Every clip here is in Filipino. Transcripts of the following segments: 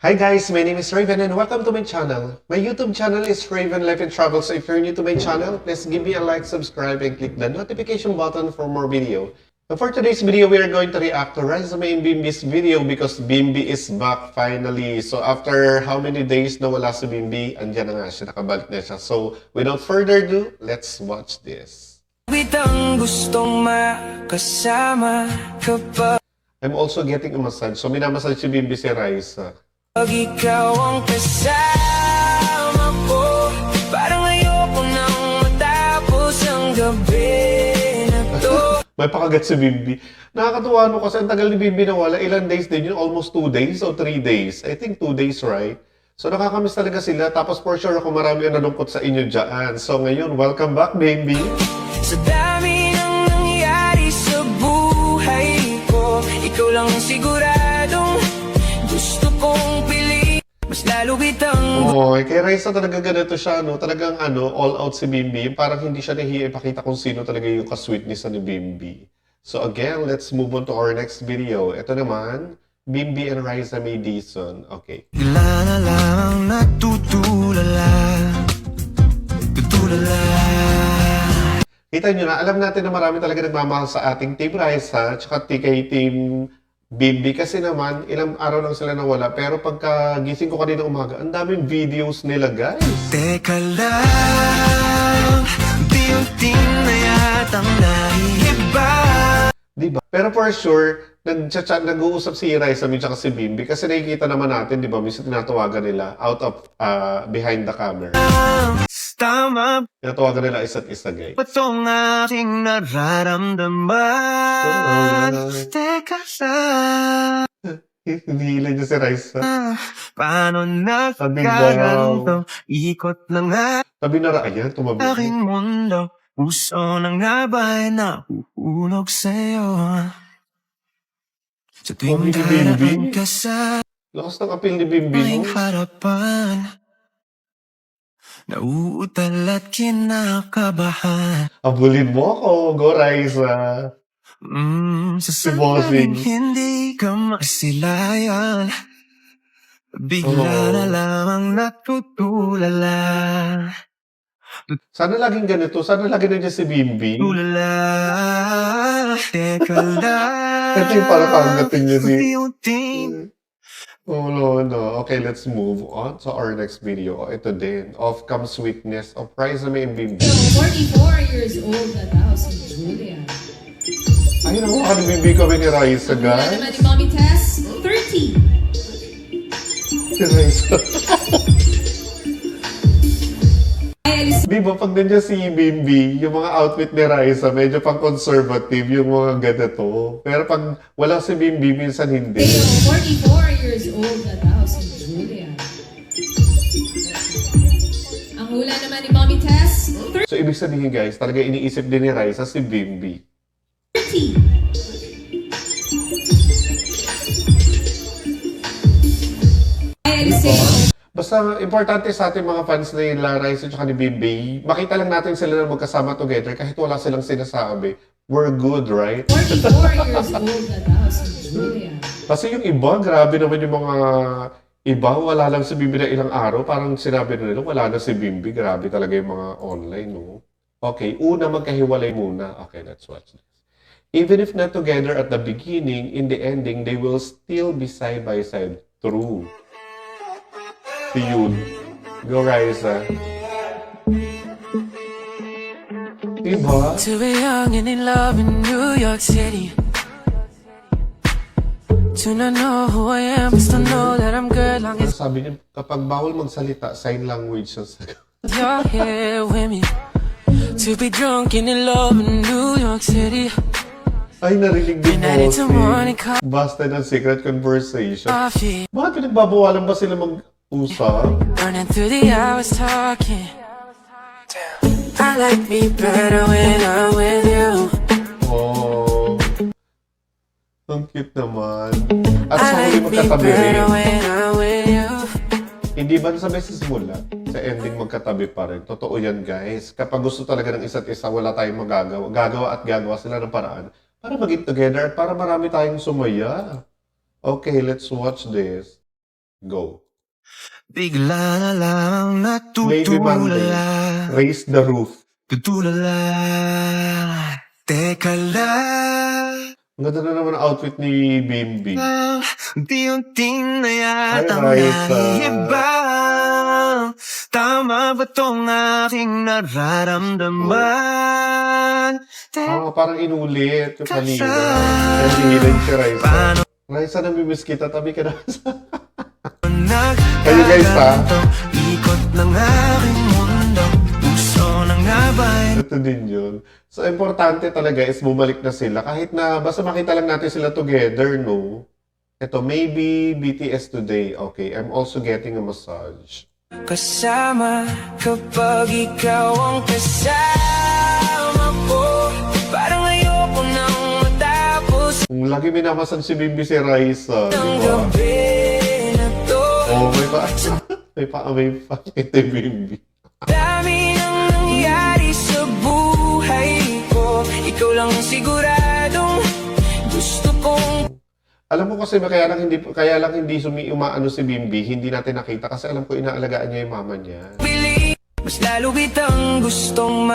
Hi guys, my name is Raven and welcome to my channel. My YouTube channel is Raven Life and Travel, so if you're new to my channel, please give me a like, subscribe, and click the notification button for more video. And for today's video, we are going to react to Rizame and Bimbi's video because Bimbi is back finally. So after how many days na wala si Bimbi, andyan na nga siya, nakabalik na siya. So without further ado, let's watch this. Bitang gustong makasama kapag I'm also getting a massage. So minamassage si Bimbi si Raisa. ikaw ang kasama ko. Parang ayoko nang matapos ang gabi na to. May pakagat si Bimbi. Nakakatuwa no kasi ang tagal ni Bimbi nawala. Ilan days din yun? Almost 2 days or 3 days? I think 2 days, right? So nakakamiss talaga sila. Tapos for sure ako marami ang nalungkot sa inyo dyan. So ngayon, welcome back, Bimbi. Sa dami ng nangyari sa buhay ko, ikaw lang ang siguradong gusto kong piliin. Mas lalo bitang Oh, kay Raisa talaga ganito siya, no? Talagang all out si Bimbi. Parang hindi siya nahiya ipakita kung sino talaga yung ka-sweetness ni Bimbi. So again, let's move on to our next video. Ito naman, Bimbi and Raisa May Dizon. Okay. bigla na lang natutulala. Tutulala. Kita nyo na, alam natin na marami talaga nagmamahal sa ating Team Raisa tsaka kay Team Bimbi kasi naman, ilang araw lang sila nawala. Pero pagka gising ko kanina umaga, ang daming videos nila, guys. Teka lang, unti-unti na yatang naiiba. Diba? Pero for sure, nag-chat, nag-uusap si Raisa at si Bimbi kasi nakikita naman natin, di ba, minsan tinatawagan nila out of, behind the camera. Tama Tinatawagan nila isa't isa, guys. ba itong aking nararamdaman? Teka lang, Hinihilan niya si Raisa. paano Sabi nagkaganto? Ikot na nga Sabi na ayan, tumabi. aking mundo. Puso na nga ba'y nahuhulog sa'yo? Sa tuwing Sabi ni Bimbi. daraan ka sa Lakas ng apel ni Bimbi, aking no? harapan, nauutal at kinakabahan. Abulin mo ako, go Raisa. Sa Bossing. sandaling hindi ka masilayan, bigla na lamang natutulala. Sana laging ganito, sana lagi nandiyan si Bimbi. Tulala, teka lang. Ito yung parang panggating niya si... Unti-unti. Oh, no. Okay, let's move on to our next video. Ito din, Of Comes Sweetness of Rizame and Bimbi. 44 years old na daw si Julia. Ay, nakuha ni Bimbi kami ni Raisa, Wala guys. naman ni Mommy Tess, 30. Si Raisa. Ay, alis Di ba, pag nandiyan si Bimbi, yung mga outfit ni Raisa, medyo pang conservative yung mga ganito. Pero pag wala si Bimbi, minsan hindi. Teo, 44 years old na daw si Julia. Ang hula naman ni Mommy Tess, So, ibig sabihin, guys, talaga iniisip din ni Raisa si Bimbi. 30. Ay, alis Basta importante sa ating mga fans na nila Raisa at ni Bimbi, makita lang natin sila na magkasama together kahit wala silang sinasabi. We're good, right? 44 years old na daw si Julia. Kasi yung iba, grabe naman yung mga iba, wala lang si Bimbi na ilang araw. Parang sinabi na nila, wala na si Bimbi. Grabe talaga yung mga online, no? Okay, una magkahiwalay muna. Okay, let's watch this. Even if not together at the beginning, in the ending, they will still be side by side. True. Si Yun. Go, Raisa. Diba? To be young and in love in New York City, to not know who I am, but still know that I'm good long as Sabi niya, kapag bawal magsalita, sign language siya sa... you're here with me. To be drunk and in love in New York City, Ay, narinig din midnight into morning mo. Basta ng secret conversation. coffee, Bakit pinagbabawalan ba sila mag-usap? burning through the hours talking. I like me better when I'm with you. Oh. Ang cute naman. At I sa huli like me magkatabi rin. better when I'm with you. Hindi ba sabi sa simula? Sa ending magkatabi pa rin. Totoo yan, guys. Kapag gusto talaga ng isa't isa, wala tayong magagawa. Gagawa at gagawa sila ng paraan para maging together at para marami tayong sumaya. Okay, let's watch this. Go. Bigla na lang Maybe Monday. natutulala. Raise the roof. Tutulala. Teka lang. Ang ganda na naman ang outfit ni Bimbi. Unti-unting na yatang Hi, Raisa. naiiba. Tama ba tong aking nararamdaman? Parang inulit yung kanina. Kasal. Nandihilan si Raisa. Paano Raisa, namimiss kita. Tabi ka na sa... Kayo guys, ha? Ikot ng aking mundo. Puso na nga ba'y Ito din yun. So, importante talaga is bumalik na sila. Kahit na, basta makita lang natin sila together, no? Ito, maybe BTS today. Okay, I'm also getting a massage. kasama kapag ikaw ang kasama ko? Parang ayoko nang matapos Kung lagi minamasan si Bimbi si Raisa, ang di ba? gabi na to. Oh, may pa kay Bimbi. Dami nang nangyari sa buhay ko. Ikaw lang siguradong gusto kong Alam mo kasi kaya lang hindi umaano si Bimbi, hindi natin nakita kasi alam ko inaalagaan niya yung mama niya. pili. Mas lalo kitang gustong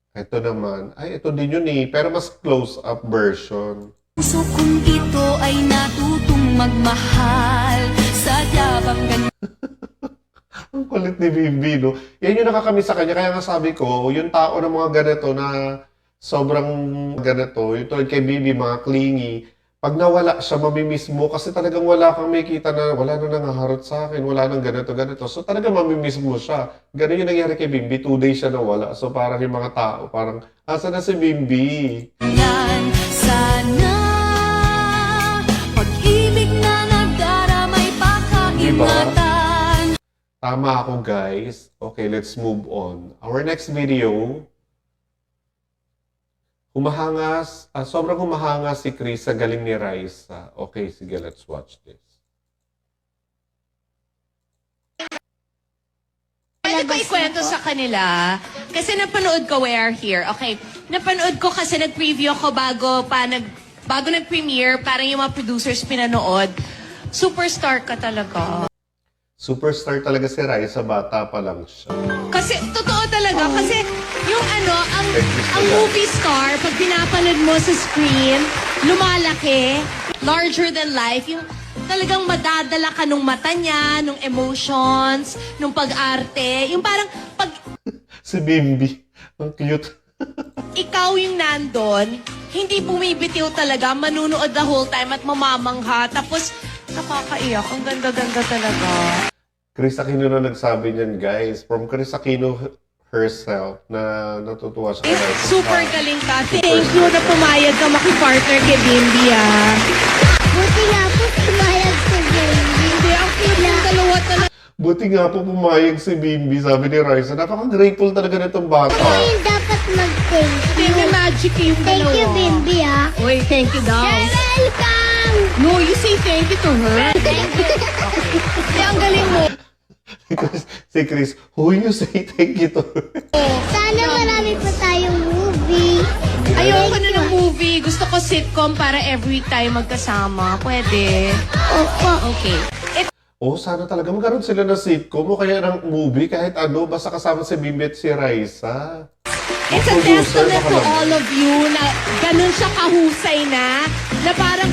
Ito naman, ito din yun eh, pero mas close-up version. Puso kong ito ay natutong magmahal. Sadya bang ganyan? Ang kulit ni Bimbi, no? Yan yung nakakamiss sa kanya, kaya nga sabi ko, yung tao ng mga ganito na sobrang ganito, yung tulad kay Bimbi, mga clingy, pag nawala siya, mamimiss mo kasi talagang wala kang makikita na wala na nangaharot sa akin, wala nang ganito. So talagang mamimiss mo siya. Ganun yung nangyari kay Bimbi, 2 days siya nawala. So parang yung mga tao, parang, asa na si Bimbi? Sana pag-ibig na nagdaramay pakaingatan. Tama ako, guys. Okay, let's move on. Our next video, sobrang humahanga si Chris sa galing ni Raisa. Okay, sige, let's watch this. Pwede ko ikwento sa kanila, kasi napanood ko We're Here. Okay, napanood ko kasi nag-preview ako bago nag-premiere, parang yung mga producers pinanood. Superstar ka talaga. Superstar talaga si Raisa, bata pa lang siya. Kasi, totoo talaga, kasi yung ang movie star, pag pinapanood mo sa screen, lumalaki, larger than life, yung talagang madadala ka nung mata niya, nung emotions, nung pag-arte, yung parang pag Si Bimbi, ang cute. ikaw yung nandun, hindi bumibitiw talaga, manunood the whole time at mamamangha, tapos nakakaiyak, ang ganda-ganda talaga. Chris Aquino na nagsabi niyan, guys. From Chris Aquino herself na natutuwa siya. kay Raisa. Super galing ka. Thank you na pumayag ka makipartner kay Bimbi, ah. Buti nga po pumayag sa baby. Hindi, ang cute yung dalawa talaga. Buti nga po pumayag si Bimbi, sabi ni Raisa. Napaka-grateful talaga nitong bata. Yung dapat mag-thank Hindi, may magic yung Thank dalawa. you, Bimbi, ah. Uy, thank you daw. Welcome! No, you say thank you to her. Thank you. Hindi, ang galing mo. Si Chris, who you say thank you to? Sana marami pa tayong movie. Ayoko na ng movie. Gusto ko sitcom para every time magkasama. Pwede. Opo. Okay. Oh, sana talaga magkaroon sila ng sitcom o kaya ng movie kahit ano, basta kasama si Bimbi at si Raisa. It's a testament to all of you na ganun siya kahusay na parang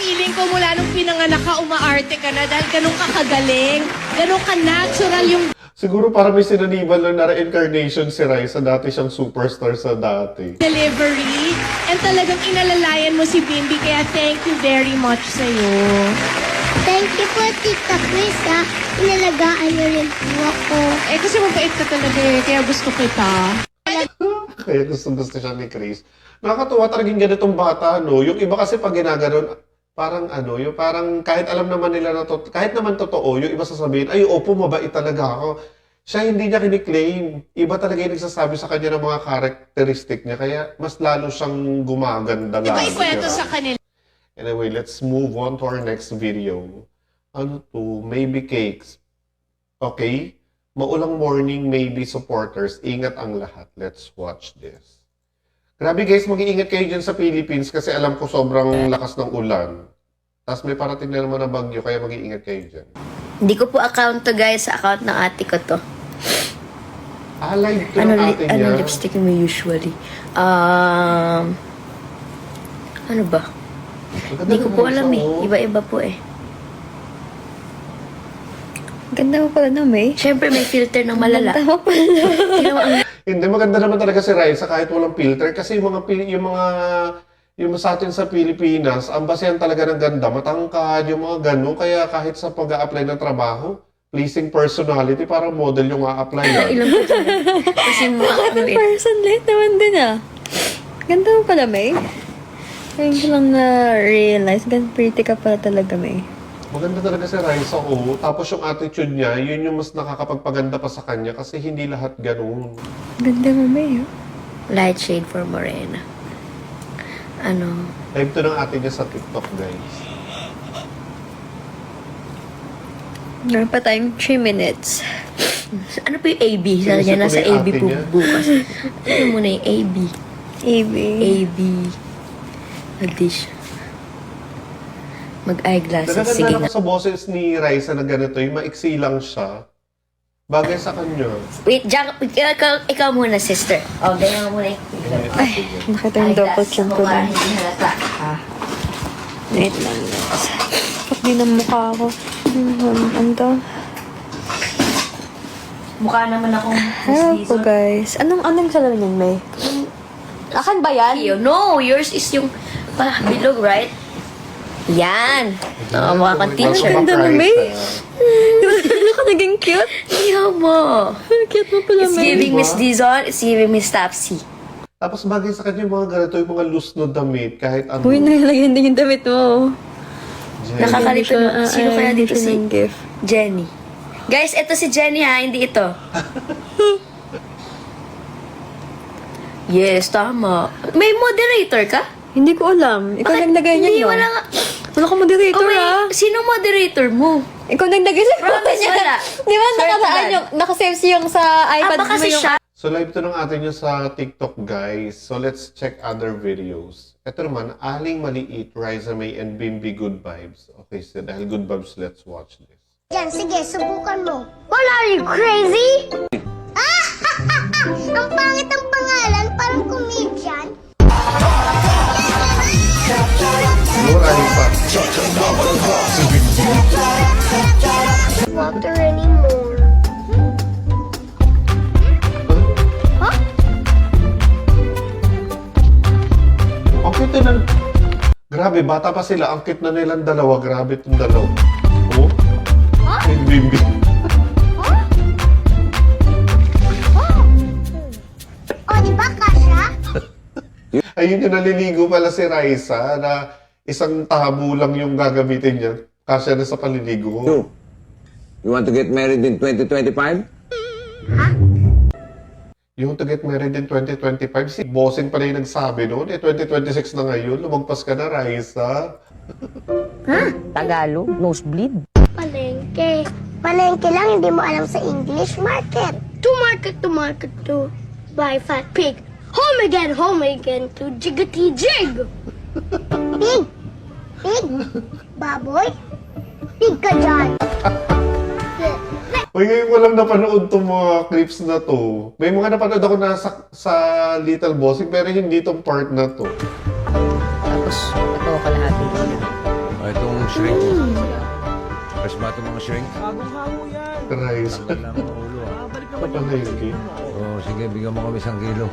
feeling ko mula nung pinanganak ka, umaarte ka na dahil ganun ka kagaling, ganun ka natural yung Siguro para may sinaniban lang na reincarnation si Raisa, dati siyang superstar sa dati. delivery and talagang inalalayan mo si Bimbi kaya thank you very much sa'yo. Thank you po, Tita Chris, ah. Inalagaan niyo rin po ako. Eh kasi mabait ka talaga eh, kaya gusto kita. Kaya gusto siya ni Chris. Nakakatuwa talagang ganitong bata, no? Yung iba kasi pag ginaganon, parang ano, yung parang kahit alam naman nila na kahit naman totoo, yung iba sasabihin, ay, opo, mabait talaga ako. Siya hindi niya kiniklaim. Iba talaga yung nagsasabi sa kanya ng mga karakteristik niya, kaya mas lalo siyang gumaganda Iba lalo. ikwento diba? sa kanila. Anyway, let's move on to our next video. Ano to? Maybe cakes. Okay? Maulang morning, maybe supporters. Ingat ang lahat. Let's watch this. Grabe guys, mag-iingat kayo dyan sa Philippines kasi alam ko sobrang lakas ng ulan. Tapos may parating na naman na bagyo, kaya mag-iingat kayo dyan. Hindi ko po account to guys, sa account ng ate ko to. Live to ng ate niya. Ano lipstick mo usually? Ano ba? Maganda Hindi ko naman po siya, alam eh. oh. Iba-iba po eh. Ganda mo pala na, May. Siyempre may filter ng malala. Ganda mo pala. Hindi, maganda naman talaga si Raisa kahit walang filter. Kasi yung sa atin sa Pilipinas, ang basehan talaga ng ganda, matangkad, yung mga gano'n. Kaya kahit sa pag-a-apply ng trabaho, pleasing personality, parang model yung a-apply yan. Ilan po dyan? Kasi mukha ko eh. Person late naman din ah. Ganda mo pala, May. Ngayon ko lang na-realize, pretty ka pala talaga, May. Maganda talaga si Raisa, oh. Tapos yung attitude niya, yun yung mas nakakapagpaganda pa sa kanya kasi hindi lahat gano'n. Ganda mo, May. Oh. Light shade for Morena. Ano? Live to ng ate niya sa TikTok, guys. Meron pa tayong 3 minutes. Ano po yung AB? Sabi niya, Sinisip ko nasa na yung AB ate po niya. bukas. Ano muna yung AB? AB. AB. Addition. Mag-eyeglasses. Nagaganda Sige naman na. sa boses ni Raisa na ganito, yung maiksi lang siya. Bagay sa kanya. Wait, Jack, ikaw muna, sister. O, ganyan mo muna yung Ay, nakita yung double chin ko Para lang. hindi halata. Wait lang, guys. Kapag ng mukha ko. Ano to? Mukha naman akong Hello po, guys. Anong salamin yan, May? Akan ba yan? No, yours is yung bilog, right? Yan. Mukha kang teacher. Ang ganda mo, May. Ano ka naging cute? Iyaw mo. Cute mo pala, It's May. giving Miss Dizon, it's giving Miss Tapsy. Tapos bagay sa kanya yung mga ganito, yung mga loose na damit, kahit ano. Uy, nalagyan din yung damit mo. Jen. Nakakalito na. Sino kaya dito si gift? Jenny? Guys, ito si Jenny ha, hindi ito. Yes, tama. May moderator ka? Hindi ko alam. Ikaw Bakit? naglagay niya, Hindi, no? wala nga. Wala ka moderator, Oh, ah. Sino moderator mo? Ikaw naglagay sa Promise, photo niya. wala. Di ba Swear to nakaraan God. yung, nakasave yung sa iPad baka mo si yung... siya. So live to ng ate niya sa TikTok, guys. So let's check other videos. Ito naman, Aling Maliit, Raisa May, and Bimbi Good Vibes. Okay, so dahil good vibes, let's watch this. Yan, sige, subukan mo. Well, are you crazy? Ah! Ang pangit ang pangalan, parang comedian. Siguro, Raisa. Water anymore. Ang cute na. Grabe, bata pa sila. Ang cute na nilang dalawa. Grabe itong dalawa. Oh? And Bimbi. O, di ba, Kasha? Ayun yung naliligo pala si Raisa na isang tabo lang yung gagamitin niya. Kasya na sa paliligo. So, you want to get married in 2025? Yung to get married in 2025, si bossing pala yung nagsabi noon. 2026 na ngayon. Lumagpas ka na, Raisa. Tagalog, nosebleed. Palengke. Palengke lang, hindi mo alam sa English. Market. To market to buy fat pig. Home again to jiggity jig. Pig. Pig. Baboy. Pig ka dyan. Uy, ngayon ko lang napanood itong mga clips na to. May mga napanood ako na sa Little Bossing, pero hindi itong part na to. Tapos, ito kalahati. Itong shrink. Fresh ba itong mga shrink? Raisa. Lang ang ulo ah. Ito pala yung game. Oh, sige, bigyan mo kami 1 kilo.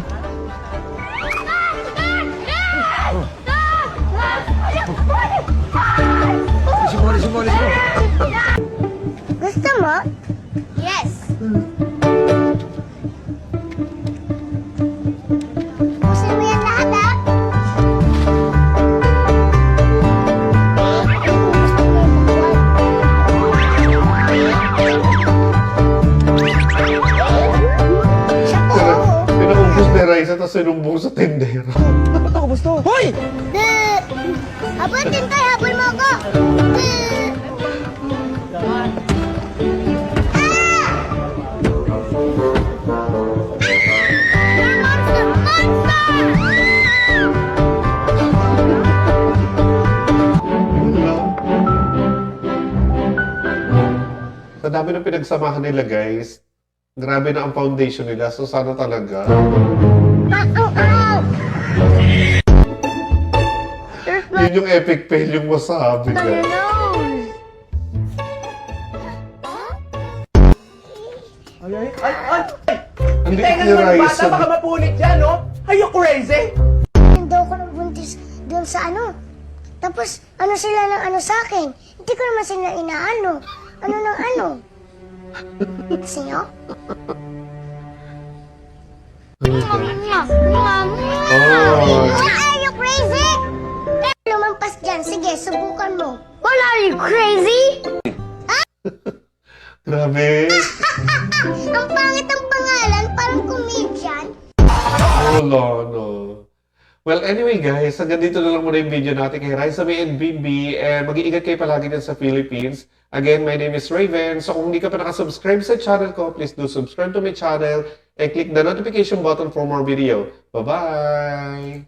Alisin mo. Gusto mo? Yes. Gusto mo yan lahat, ha? Siya po. Pinaubos ni Raisa tapos sinumbong sa tendero. Habol din tayo, habol mo ako. pinagsamahan nila, guys. Grabe na ang foundation nila. So, sana talaga. Yun yung epic fail yung masabi, guys. Ang liit ni Raisa. Baka mapunit dyan, no? Are you crazy? Hindi ako nabuntis doon sa ano. Tapos, ano sila ng ano sa akin? Hindi ko naman sila inaano. Ano ng ano? Sino? Are you crazy? Lumampas dyan. Sige, subukan mo. Well, are you crazy? Grabe. Ang pangit ang pangalan, parang comedian. Wala, no. Well, anyway guys, hanggang dito na lang muna yung video natin kay Raisa May and Bibi. And mag-iingat kayo palagi din sa Philippines. Again, my name is Raven. So kung hindi ka pa nakasubscribe sa channel ko, please do subscribe to my channel and click the notification button for more video. Bye-bye!